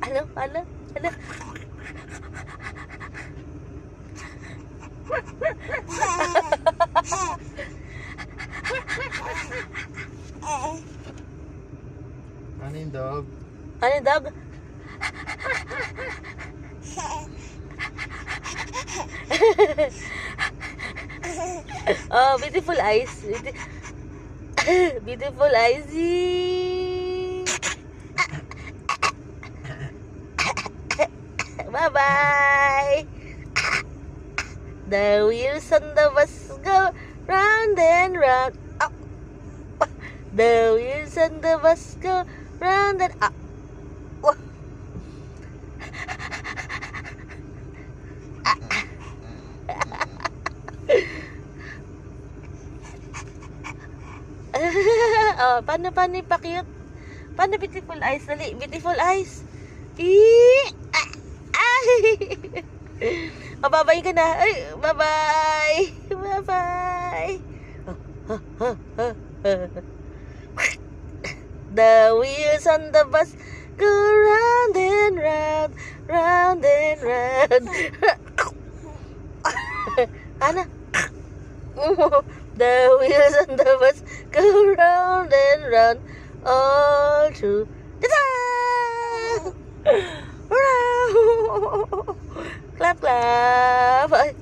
Ano? Ano? Ano? Ano yung dog? Ano yung dog? Oh, beautiful eyes. Beautiful eyes. Bye-bye. The wheels on the bus go round and round. Oh. The wheels on the bus go round and up. Oh. Oh, paano ipa-cute? Paano beautiful eyes? Dali, beautiful eyes. Ay! Oh, bye-bye ka na. Ay, bye-bye. Bye-bye. The wheels on the bus go round and round, round and round. Ano? The wheels on the bus go round and round all through. Ta-da! Clap, clap. Ay.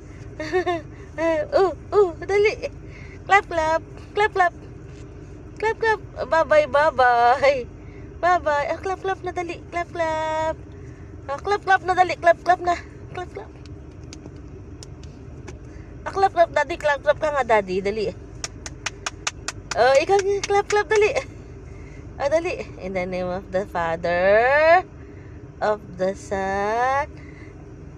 Dali. Clap, clap. Clap, clap. Clap, clap. Bye-bye, bye-bye. Bye-bye. Ah, clap, clap na dali. Clap, clap. Ah, clap, clap na dali. Clap, clap na. Clap, clap. Ah, clap, clap. Daddy, clap, clap ka nga, daddy. Dali. Oh, ikaw nga. Clap, clap, dali. Ah, dali. In the name of the Father, of the Son,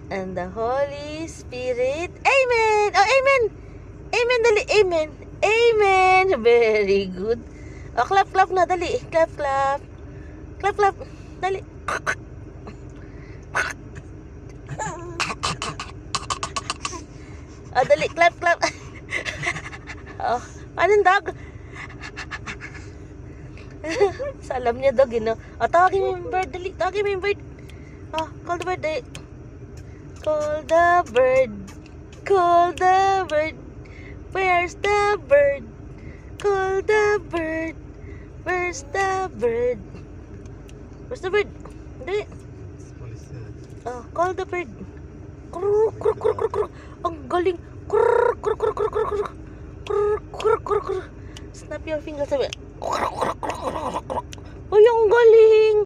and the Holy Spirit. Amen! Oh, amen! Amen, dali. Amen. Amen. Very good. Oh, clap, clap na. Dali. Clap, clap. Clap, clap. Dali. Oh, dali. Clap, clap. Oh, anong dog? Salam niya dog, you know. Oh, tawagin mo yung bird. Dali. Tawagin mo yung bird. Oh, call the bird. Dali. Call the bird. Call the bird. Where's the bird? Call the bird. Where's the bird? Where's the bird? Dali. Oh, call the bird. Kruk, kruk, kruk, kruk, kruk. Ang galing. Kruk, kruk, kruk, kruk, kruk, kruk. Kruk, kruk, kruk, kruk. Snap your fingers. Sabi. Kruk, kruk, kruk, kruk, kruk. Ay, ang galing.